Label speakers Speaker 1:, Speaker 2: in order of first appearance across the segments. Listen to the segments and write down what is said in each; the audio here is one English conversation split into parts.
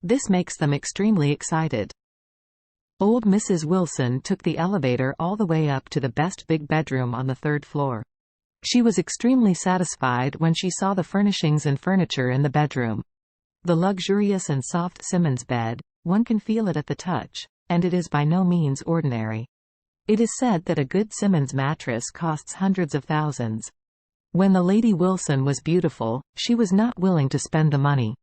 Speaker 1: This makes them extremely excited. Old Mrs. Wilson took the elevator all the way up to the best big bedroom on the third floor. She was extremely satisfied when she saw the furnishings and furniture in the bedroom. The luxurious and soft Simmons bed, one can feel it at the touch, and it is by no means ordinary. It is said that a good Simmons mattress costs hundreds of thousands. When the Lady Wilson was beautiful, she was not willing to spend the money.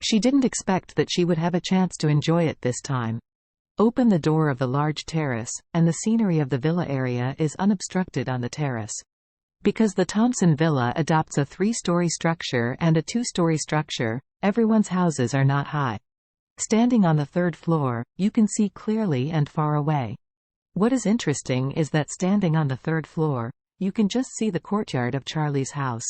Speaker 1: She didn't expect that she would have a chance to enjoy it this time. Open the door of the large terrace, and the scenery of the villa area is unobstructed on the terrace. Because the Thompson Villa adopts a 3-story structure and a 2-story structure, everyone's houses are not high. Standing on the third floor, you can see clearly and far away. What is interesting is that standing on the third floor, you can just see the courtyard of Charlie's house.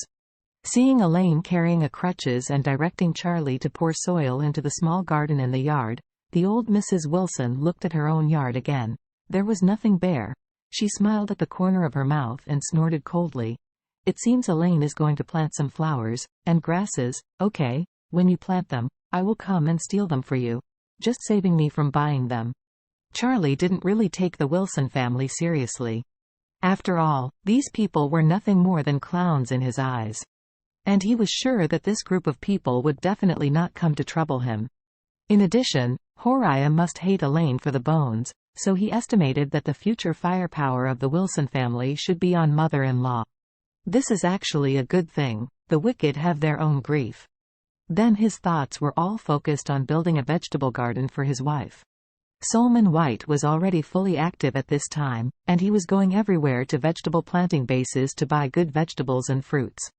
Speaker 1: Seeing Elaine carrying a crutches and directing Charlie to pour soil into the small garden in the yard, the old Mrs. Wilson looked at her own yard again. There was nothing bare. She smiled at the corner of her mouth and snorted coldly. It seems Elaine is going to plant some flowers and grasses. Okay, when you plant them, I will come and steal them for you. Just saving me from buying them. Charlie didn't really take the Wilson family seriously. After all, these people were nothing more than clowns in his eyes. And he was sure that this group of people would definitely not come to trouble him. In addition, Horiah must hate Elaine for the bones, so he estimated that the future firepower of the Wilson family should be on mother-in-law. This is actually a good thing. The wicked have their own grief. Then his thoughts were all focused on building a vegetable garden for his wife. Solomon White was already fully active at this time, and he was going everywhere to vegetable planting bases to buy good vegetables and fruits.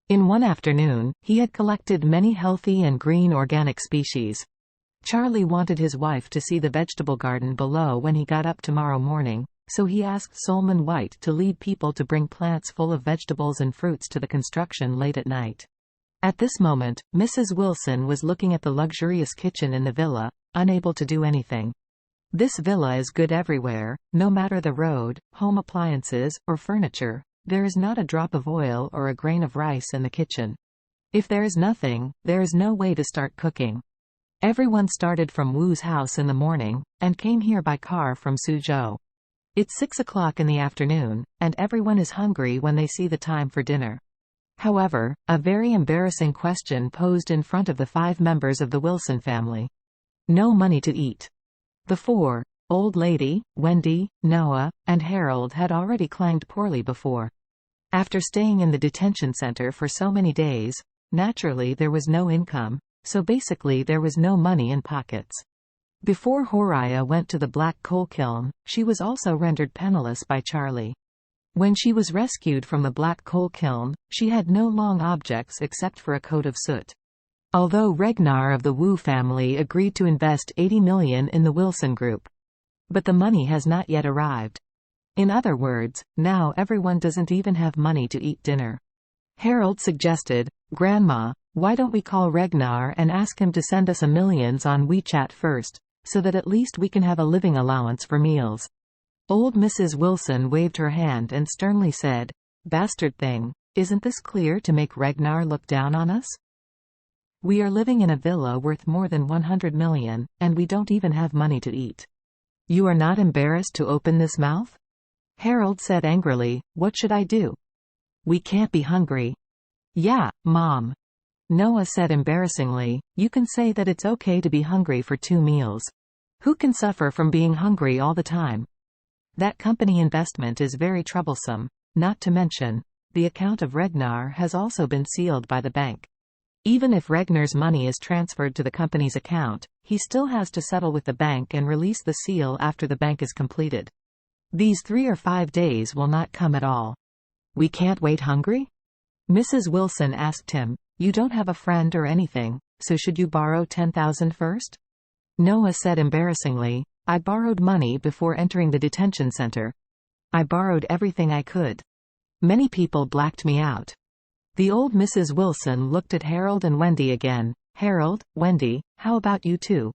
Speaker 1: In one afternoon, he had collected many healthy and green organic species. Charlie wanted his wife to see the vegetable garden below when he got up tomorrow morning, so he asked Solomon White to lead people to bring plants full of vegetables and fruits to the construction late at night. At this moment, Mrs. Wilson was looking at the luxurious kitchen in the villa, unable to do anything. This villa is good everywhere, no matter the road, home appliances, or furniture. There is not a drop of oil or a grain of rice in the kitchen. If there is nothing, there is no way to start cooking. Everyone started from Wu's house in the morning, and came here by car from Suzhou. It's 6 o'clock in the afternoon, and everyone is hungry when they see the time for dinner. However, a very embarrassing question posed in front of the 5 members of the Wilson family. No money to eat. The 4, Old Lady, Wendy, Noah, and Harold had already clanged poorly before. After staying in the detention center for so many days, naturally there was no income, so basically there was no money in pockets. Before Horiah went to the black coal kiln, she was also rendered penniless by Charlie. When she was rescued from the black coal kiln, she had no long objects except for a coat of soot. Although Regnar of the Wu family agreed to invest $80 million in the Wilson Group. But the money has not yet arrived. In other words, now everyone doesn't even have money to eat dinner. Harold suggested, "Grandma, why don't we call Regnar and ask him to send us millions on WeChat first, so that at least we can have a living allowance for meals?" Old Mrs. Wilson waved her hand and sternly said, "Bastard thing, isn't this clear to make Regnar look down on us? We are living in a villa worth more than 100 million, and we don't even have money to eat. You are not embarrassed to open this mouth?" Harold said angrily, "What should I do? We can't be hungry." "Yeah, Mom." Noah said embarrassingly, "You can say that it's okay to be hungry for 2 meals. Who can suffer from being hungry all the time? That company investment is very troublesome, not to mention, the account of Regnar has also been sealed by the bank. Even if Regnar's money is transferred to the company's account, he still has to settle with the bank and release the seal after the bank is completed. These 3 or 5 days will not come at all. We can't wait hungry?" Mrs. Wilson asked him. "You don't have a friend or anything, so should you borrow 10,000 first?" Noah said embarrassingly, "I borrowed money before entering the detention center. I borrowed everything I could. Many people blacked me out." The old Mrs. Wilson looked at Harold and Wendy again. "Harold, Wendy, how about you two?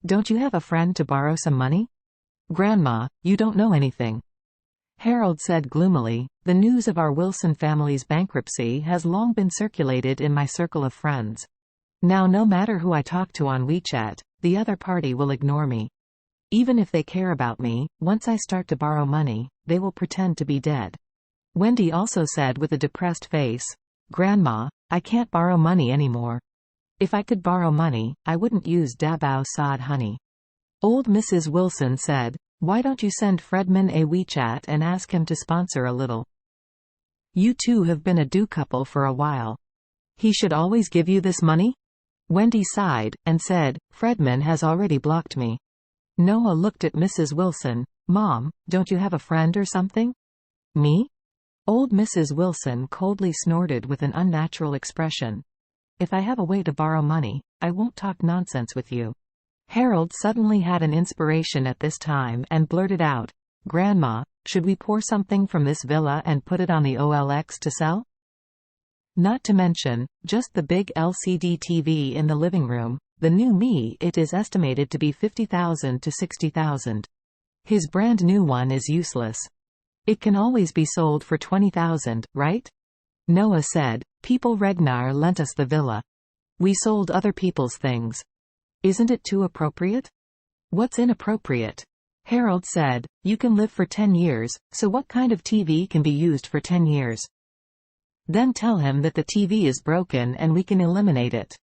Speaker 1: Don't you have a friend to borrow some money?" "Grandma, you don't know anything." Harold said gloomily, "The news of our Wilson family's bankruptcy has long been circulated in my circle of friends. Now no matter who I talk to on WeChat, the other party will ignore me. Even if they care about me, once I start to borrow money, they will pretend to be dead. Wendy also said with a depressed face, "Grandma, I can't borrow money anymore. If I could borrow money, I wouldn't use Dabao Sad Honey." Old Mrs. Wilson said, "Why don't you send Fredman a WeChat and ask him to sponsor a little? You two have been a do couple for a while. He should always give you this money?" Wendy sighed, and said, "Fredman has already blocked me." Noah looked at Mrs. Wilson. "Mom, don't you have a friend or something?" "Me?" Old Mrs. Wilson coldly snorted with an unnatural expression. "If I have a way to borrow money, I won't talk nonsense with you." Harold suddenly had an inspiration at this time and blurted out, "Grandma, should we pour something from this villa and put it on the OLX to sell? Not to mention, just the big LCD TV in the living room, the new me, it is estimated to be 50,000 to 60,000. His brand new one is useless. It can always be sold for 20,000, right?" Noah said, "People Regnar lent us the villa. We sold other people's things. Isn't it too appropriate?" "What's inappropriate?" Harold said, "You can live for 10 years, so what kind of TV can be used for 10 years? Then tell him that the TV is broken and we can eliminate it."